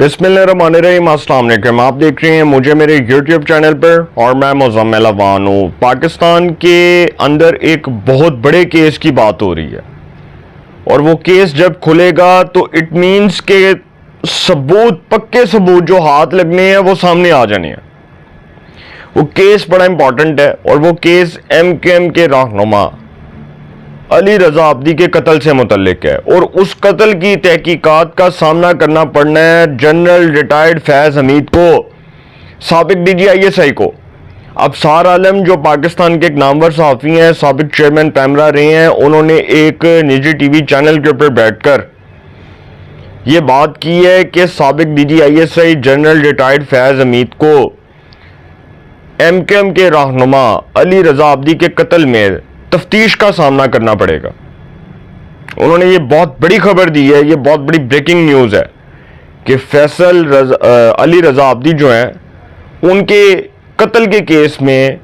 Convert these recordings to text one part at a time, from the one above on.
बिस्मिल्लाहिर्रहमानिर्रहीम, अस्सलाम वालेकुम। आप देख रहे हैं मुझे मेरे YouTube चैनल पर और मैं मुज़म्मिल अवान हूँ। पाकिस्तान के अंदर एक बहुत बड़े केस की बात हो रही है और वो केस जब खुलेगा तो इट मीन्स के सबूत, पक्के सबूत जो हाथ लगने हैं वो सामने आ जाने हैं। वो केस बड़ा इंपॉर्टेंट है और वो केस MKM के रहनुमा अली रजा अब्दी के कत्ल से मुतल्लिक है और उस कत्ल की तहकीकात का सामना करना पड़ना है जनरल रिटायर्ड फैज़ हमीद को, साबिक DGISI को। अब सार आलम जो पाकिस्तान के एक नामवर सहाफ़ी हैं, साबिक चेयरमैन पैमरा रहे हैं, उन्होंने एक निजी TV चैनल के ऊपर बैठकर ये बात की है कि साबिक DGISI जनरल रिटायर्ड फैज़ हमीद को MKM के रहनुमा अली रजा अब्दी के कत्ल में तफ्तीश का सामना करना पड़ेगा। उन्होंने ये बहुत बड़ी खबर दी है, ये बहुत बड़ी ब्रेकिंग न्यूज़ है कि अली रजा अब्दी जो है उनके कत्ल के केस में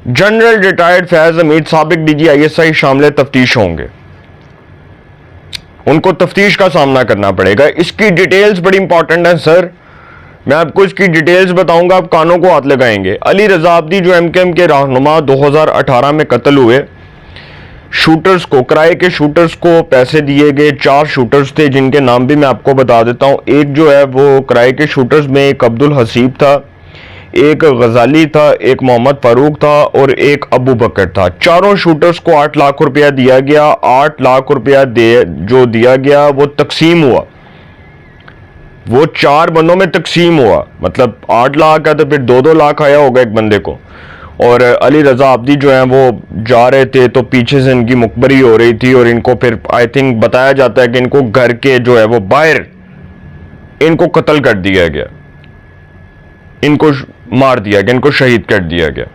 जनरल रिटायर्ड फैज़ हमीद साबिक DGISI शामिल तफ्तीश होंगे। उनको तफ्तीश का सामना करना पड़ेगा। इसकी डिटेल्स बड़ी इंपॉर्टेंट है सर, मैं आपको इसकी डिटेल्स बताऊंगा, आप कानों को हाथ लगाएंगे। अली रजा अब्दी जो MKM के रहनुमा 2018 में कत्ल हुए, शूटर्स को, किराए के शूटर्स को पैसे दिए गए। 4 शूटर्स थे जिनके नाम भी मैं आपको बता देता हूं। एक जो है वो किराए के शूटर्स में एक अब्दुल हसीब था, एक गजाली था, एक मोहम्मद फारूक था और एक अबू बकर था। चारों शूटर्स को 8 लाख रुपया दिया गया। 8 लाख रुपया जो दिया गया वो तकसीम हुआ, वो 4 बंदों में तकसीम हुआ। मतलब 8 लाख का तो फिर 2-2 लाख आया होगा एक बंदे को। और अली रजा अब्दी जो है वो जा रहे थे तो पीछे से इनकी मुखबरी हो रही थी और इनको फिर आई थिंक बताया जाता है कि इनको घर के जो है वो बाहर इनको कत्ल कर दिया गया, इनको मार दिया गया, इनको शहीद कर दिया गया।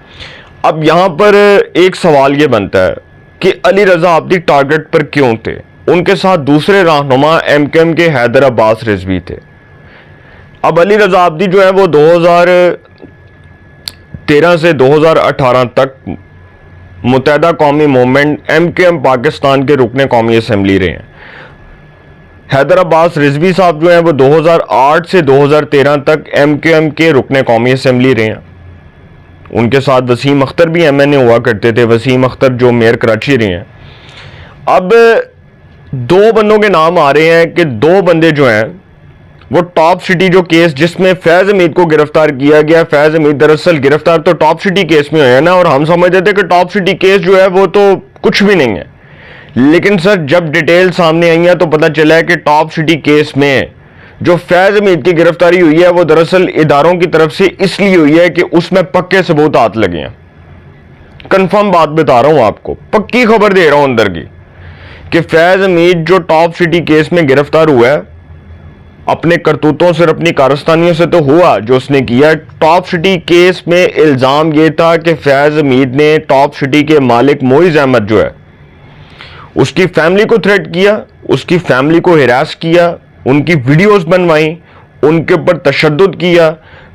अब यहां पर एक सवाल ये बनता है कि अली रजा अब्दी टारगेट पर क्यों थे? उनके साथ दूसरे रहनुमा MKM के हैदर अब्बास रिजवी थे। अब अली रजा अब्दी जो है वो 2013 से 2018 तक मुत्तहदा कौमी मूवमेंट MKM पाकिस्तान के रुकने कौमी असम्बली रहे हैं। हैदर अब्बास रिजवी साहब जो हैं वो 2008 से 2013 तक MKM के रुकने कौमी असम्बली रहे हैं। उनके साथ वसीम अख्तर भी MNA हुआ करते थे, वसीम अख्तर जो मेयर कराची रहे हैं। अब 2 बंदों के नाम आ रहे हैं कि 2 बंदे जो हैं वो टॉप सिटी जो केस जिसमें फैज़ हमीद को गिरफ्तार किया गया, फैज़ हमीद दरअसल गिरफ्तार तो टॉप सिटी केस में हुए हैं ना, और हम समझते थे कि टॉप सिटी केस जो है वो तो कुछ भी नहीं है। लेकिन सर जब डिटेल सामने आई है तो पता चला है कि टॉप सिटी केस में जो फैज़ हमीद की गिरफ्तारी हुई है वो दरअसल इदारों की तरफ से इसलिए हुई है कि उसमें पक्के सबूत हाथ लगे हैं। कंफर्म बात बता रहा हूं आपको, पक्की खबर दे रहा हूं अंदर की, कि फैज़ हमीद जो टॉप सिटी केस में गिरफ्तार हुआ है अपने करतूतों से, अपनी कारस्तानियों से तो हुआ जो उसने किया। टॉप सिटी केस में इल्जाम यह था कि फैज़ हमीद ने टॉप सिटी के मालिक मोइज अहमद जो है उसकी फैमिली को थ्रेट किया, उसकी फैमिली को हिरास किया, उनकी वीडियोस बनवाई, उनके ऊपर तशद्दुद किया।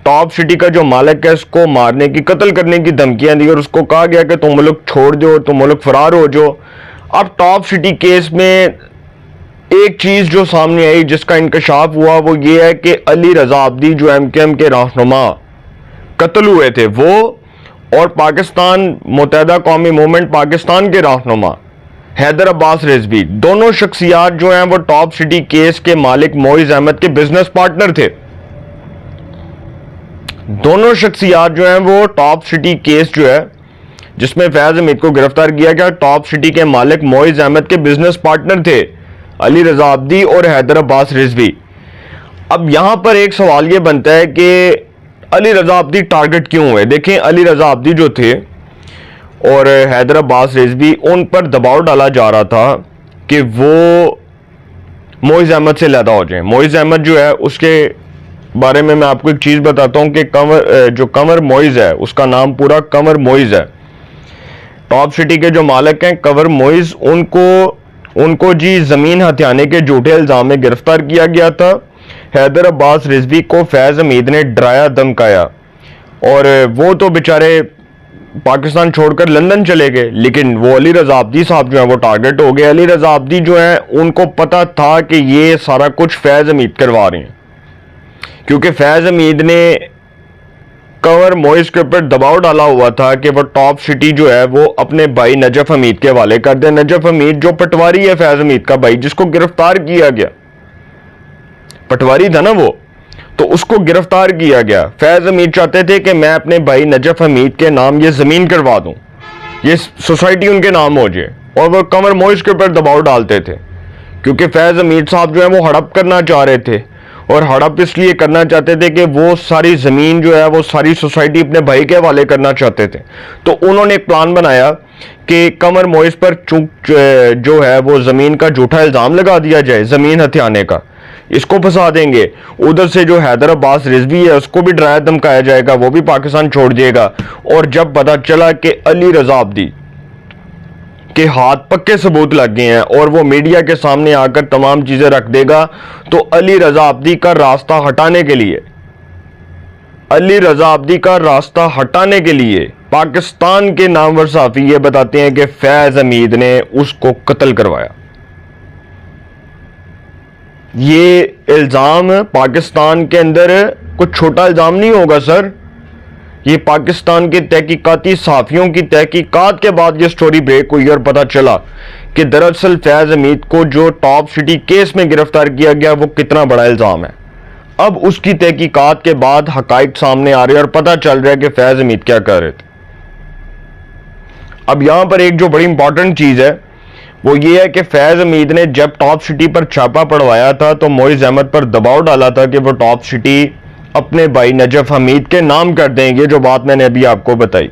टॉप सिटी का जो मालिक है उसको मारने की, कत्ल करने की धमकियां दी और उसको कहा गया कि तुम मुल्क छोड़ दो, तुम मुल्क फरार हो जाओ। अब टॉप सिटी केस में एक चीज जो सामने आई जिसका इंकशाफ हुआ वो ये है कि अली रजा अब्दी जो MKM के रहनुमा कत्ल हुए थे वो, और पाकिस्तान मुत्तहदा कौमी मूवमेंट पाकिस्तान के रहनुमा हैदर अब्बास रिजवी, दोनों शख्सियात जो हैं वो टॉप सिटी केस के मालिक मोइज अहमद के बिजनेस पार्टनर थे। दोनों शख्सियात जो हैं वो टॉप सिटी केस जो है जिसमें फैज़ हमीद को गिरफ्तार किया गया, टॉप सिटी के मालिक मोइज अहमद के बिजनेस पार्टनर थे, अली रजा अब्दी और हैदर अब्बास रिजवी। अब यहां पर एक सवाल यह बनता है कि अली रजा अब्दी टारगेट क्यों हुए? देखें, अली रजा अब्दी जो थे और हैदर अब्बास रिजवी, उन पर दबाव डाला जा रहा था कि वो मोइज अहमद से लैदा हो जाए। मोइज अहमद जो है उसके बारे में मैं आपको एक चीज़ बताता हूं कि कंवर मोइज है, उसका नाम पूरा कंवर मोइज है। टॉप सिटी के जो मालिक हैं कंवर मोइज, उनको जी ज़मीन हथियाने के झूठे इल्जाम में गिरफ्तार किया गया था। हैदर अब्बास रिजवी को फैज़ हमीद ने डराया धमकाया और वो तो बेचारे पाकिस्तान छोड़कर लंदन चले गए, लेकिन वो अली रजा अब्दी साहब जो है वो टारगेट हो गए। अली रजा अब्दी जो है उनको पता था कि ये सारा कुछ फैज़ हमीद करवा रहे हैं, क्योंकि फैज़ हमीद ने कंवर मोइस के ऊपर दबाव डाला हुआ था कि वो टॉप सिटी जो है वो अपने भाई नजफ हमीद के हवाले कर दे। नजफ हमीद जो पटवारी है फैज़ हमीद का भाई, जिसको गिरफ्तार किया गया, पटवारी था ना वो, तो उसको गिरफ्तार किया गया। फैज़ हमीद चाहते थे कि मैं अपने भाई नजफ हमीद के नाम ये ज़मीन करवा दूं, ये सोसाइटी उनके नाम हो जाए, और वो कंवर मोइस के ऊपर दबाव डालते थे, क्योंकि फैज़ हमीद साहब जो है वो हड़प करना चाह रहे थे। और हड़प इसलिए करना चाहते थे कि वो सारी ज़मीन जो है वो सारी सोसाइटी अपने भाई के हवाले करना चाहते थे। तो उन्होंने एक प्लान बनाया कि कंवर मोइस पर चूक जो है वो ज़मीन का झूठा इल्ज़ाम लगा दिया जाए, ज़मीन हथियाने का, इसको फंसा देंगे। उधर से जो हैदर अब्बास रिजवी है उसको भी डराया धमकाया जाएगा, वो भी पाकिस्तान छोड़ देगा। और जब पता चला कि अली रजा अब्दी के हाथ पक्के सबूत लग गए हैं और वो मीडिया के सामने आकर तमाम चीजें रख देगा, तो अली रजा अब्दी का रास्ता हटाने के लिए, अली रजा अब्दी का रास्ता हटाने के लिए पाकिस्तान के नामवर सहाफी ये बताते हैं कि फैज हमीद ने उसको कत्ल करवाया। ये इल्जाम पाकिस्तान के अंदर कुछ छोटा इल्जाम नहीं होगा सर, ये पाकिस्तान के तहकीकाती सहाफियों की तहकीकात के बाद ये स्टोरी ब्रेक हुई और पता चला कि दरअसल फैज हमीद को जो टॉप सिटी केस में गिरफ्तार किया गया वो कितना बड़ा इल्जाम है। अब उसकी तहकीकात के बाद हकाइक सामने आ रहे हैं और पता चल रहा है कि फैज हमीद क्या कर रहे थे। अब यहां पर एक जो बड़ी इंपॉर्टेंट चीज है वो ये है कि फैज हमीद ने जब टॉप सिटी पर छापा पड़वाया था तो मोइज अहमद पर दबाव डाला था कि वो टॉप सिटी अपने भाई नजफ हमीद के नाम कर देंगे, जो बात मैंने अभी आपको बताई।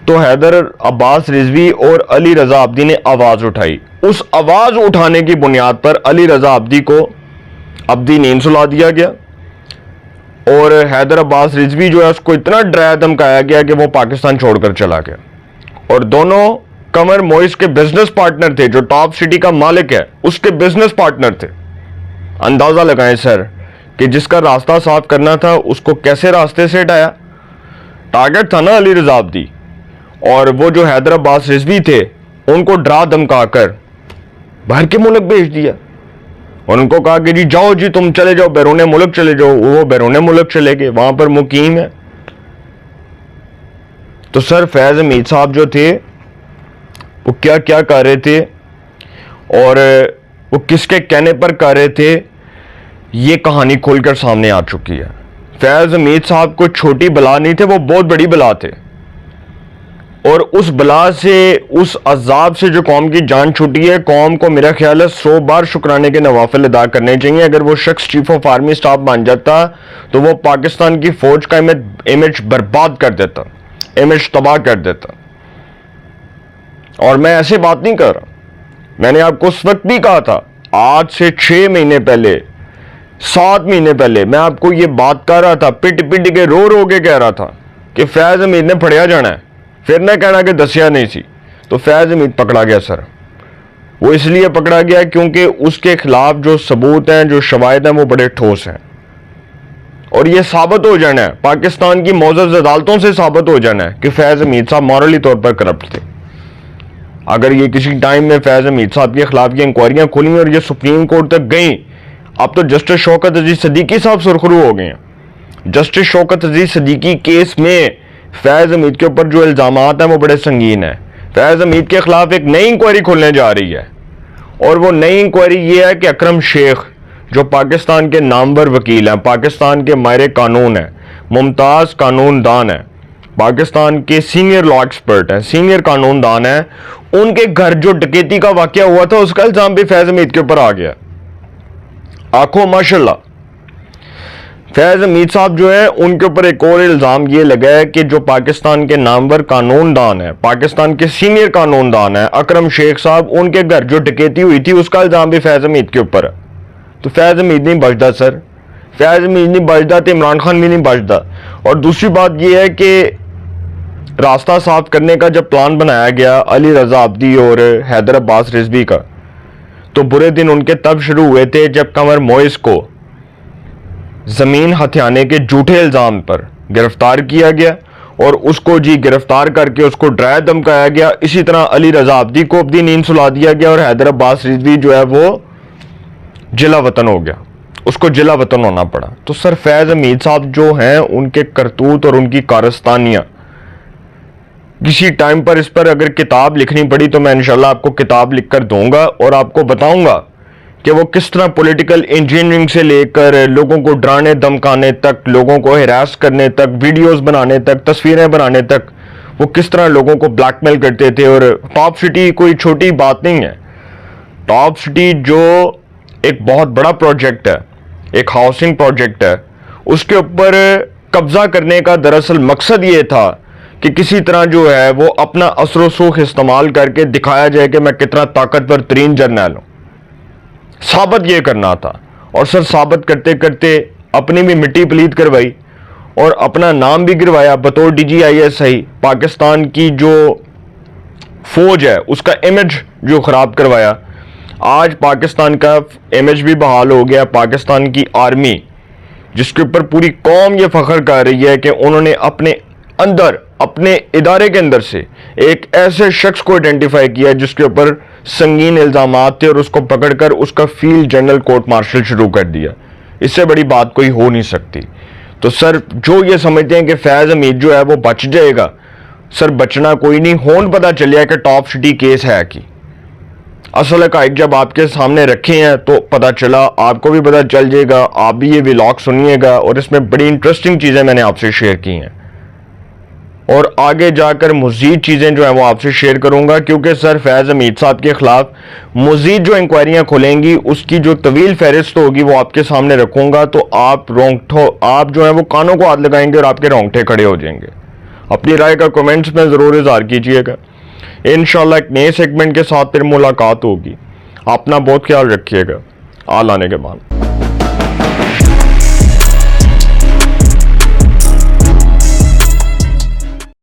तो हैदर अब्बास रिजवी और अली रजा अब्दी ने आवाज उठाई। उस आवाज उठाने की बुनियाद पर अली रजा अब्दी को अब्दी नींद सुला दिया गया और हैदर अब्बास रिजवी जो है उसको इतना डराया धमकाया गया कि वो पाकिस्तान छोड़कर चला गया। और दोनों कंवर मोइस के बिजनेस पार्टनर थे, जो टॉप सिटी का मालिक है उसके बिजनेस पार्टनर थे। अंदाजा लगाएं सर कि जिसका रास्ता साफ करना था उसको कैसे रास्ते से हटाया। टारगेट था ना अली रजा अब्दी, और वो जो हैदर अब्बास रिजवी थे उनको डरा धमकाकर बाहर के मुल्क भेज दिया और उनको कहा कि जी जाओ जी तुम चले जाओ, बैरून मुल्क चले जाओ। वो बैरून मुल्क चले गए, वहां पर मुकीम है। तो सर फैज हमीद साहब जो थे वो क्या क्या कर रहे थे और वो किसके कहने पर कर रहे थे, ये कहानी खुलकर सामने आ चुकी है। फैज हमीद साहब को छोटी बला नहीं थे, वो बहुत बड़ी बला थे। और उस बला से, उस अजाब से जो कौम की जान छूटी है, कौम को मेरा ख्याल है 100 बार शुक्राने के नवाफिल अदा करने चाहिए। अगर वो शख्स चीफ ऑफ आर्मी स्टाफ बन जाता तो वो पाकिस्तान की फौज का इमेज बर्बाद कर देता, इमेज तबाह कर देता। और मैं ऐसी बात नहीं कर रहा, मैंने आपको उस वक्त भी कहा था, आज से 6 महीने पहले, 7 महीने पहले मैं आपको ये बात कर रहा था, पिट पिट के रो के कह रहा था कि फैज हमीद ने फड़िया जाना है। फिर न कहना कि दसिया नहीं सी। तो फैज हमीद पकड़ा गया सर। वो इसलिए पकड़ा गया क्योंकि उसके खिलाफ जो सबूत हैं, जो शवाहिद हैं, वो बड़े ठोस हैं। और ये साबित हो जाना है, पाकिस्तान की मौजूद अदालतों से साबित हो जाना है कि फैज हमीद साहब मॉरली तौर पर करप्ट थे। अगर ये किसी टाइम में फैज हमीद साहब के खिलाफ ये इंक्वायरियां खुली और ये सुप्रीम कोर्ट तक गई, अब तो जस्टिस शौकत अजीज सदीकी साहब सुरखरू हो गए हैं। जस्टिस शौकत अजीज सदीकी केस में फैज हमीद के ऊपर जो इल्जामात हैं वो बड़े संगीन है। फैज हमीद के खिलाफ एक नई इंक्वायरी खोलने जा रही है और वो नई इंक्वायरी ये है कि अकरम शेख जो पाकिस्तान के नामवर वकील हैं, पाकिस्तान के माहिर कानून हैं, मुमताज कानूनदान हैं, पाकिस्तान के सीनियर लॉ एक्सपर्ट हैं, सीनियर कानूनदान हैं, उनके घर जो डकैती का वाकया हुआ था उसका इल्जाम भी फैज हमीद के ऊपर आ गया। आखो माशाल्लाह। फैज हमीद साहब जो है उनके ऊपर एक और इल्जाम ये लगा है कि जो पाकिस्तान के नामवर कानूनदान है, पाकिस्तान के सीनियर कानूनदान है, अकरम शेख साहब, उनके घर जो डकैती हुई थी उसका इल्जाम भी फैज हमीद के ऊपर है। तो फैज हमीद नहीं बचता सर, फैज हमीद नहीं बचता तो इमरान खान भी नहीं बचता। और दूसरी बात यह है कि रास्ता साफ करने का जब प्लान बनाया गया अली रजा अब्दी और हैदर अब्बास रिजवी का, तो बुरे दिन उनके तब शुरू हुए थे जब कंवर मोइस को जमीन हथियाने के झूठे इल्जाम पर गिरफ्तार किया गया और उसको जी गिरफ्तार करके उसको डराया धमकाया गया। इसी तरह अली रजा अब्दी को अपनी नींद सुला दिया गया और हैदर अब्बास रिजवी जो है वो जिला वतन हो गया, उसको जिला वतन होना पड़ा। तो सर फैज़ हमीद साहब जो हैं उनके करतूत और उनकी कारस्तानियां, किसी टाइम पर इस पर अगर किताब लिखनी पड़ी तो मैं इंशाल्लाह आपको किताब लिखकर दूंगा और आपको बताऊंगा कि वो किस तरह पॉलिटिकल इंजीनियरिंग से लेकर लोगों को डराने धमकाने तक, लोगों को हिरास करने तक, वीडियोस बनाने तक, तस्वीरें बनाने तक वो किस तरह लोगों को ब्लैकमेल करते थे। और टॉप सिटी कोई छोटी बात नहीं है। टॉप सिटी जो एक बहुत बड़ा प्रोजेक्ट है, एक हाउसिंग प्रोजेक्ट है, उसके ऊपर कब्जा करने का दरअसल मकसद ये था कि किसी तरह जो है वो अपना असर सूख इस्तेमाल करके दिखाया जाए कि मैं कितना ताकतवर तरीन जर्नल हूं। साबित ये करना था और सर साबित करते करते अपनी भी मिट्टी पलीत करवाई और अपना नाम भी गिरवाया बतौर DGISI। पाकिस्तान की जो फौज है उसका इमेज जो खराब करवाया। आज पाकिस्तान का इमेज भी बहाल हो गया। पाकिस्तान की आर्मी जिसके ऊपर पूरी कौम ये फख्र कर रही है कि उन्होंने अपने अंदर, अपने इदारे के अंदर से एक ऐसे शख्स को आइडेंटिफाई किया जिसके ऊपर संगीन इल्जामात थे और उसको पकड़कर उसका फील्ड जनरल कोर्ट मार्शल शुरू कर दिया। इससे बड़ी बात कोई हो नहीं सकती। तो सर जो ये समझते हैं कि फैज़ हमीद जो है वो बच जाएगा, सर बचना कोई नहीं। होन पता चलिया कि टॉप सिटी केस है कि असल हक़ाइक़ जब आपके सामने रखे हैं तो पता चला, आपको भी पता चल जाएगा। आप भी ये व्लॉग सुनिएगा और इसमें बड़ी इंटरेस्टिंग चीज़ें मैंने आपसे शेयर की हैं और आगे जाकर मज़ीद चीज़ें जो हैं वो आपसे शेयर करूंगा, क्योंकि सर फैज़ हमीद साहब के ख़िलाफ़ मज़ीद जो इंक्वायरियाँ खुलेंगी उसकी जो तवील फहरिस्त होगी वो आपके सामने रखूंगा। तो आप आप जो है वो कानों को हाथ लगाएंगे और आपके रोंगटे खड़े हो जाएंगे। अपनी राय का कमेंट्स में ज़रूर इज़हार कीजिएगा। इंशाल्लाह एक नए सेगमेंट के साथ फिर मुलाकात होगी। अपना बहुत ख्याल रखिएगा। आल आने के बाद।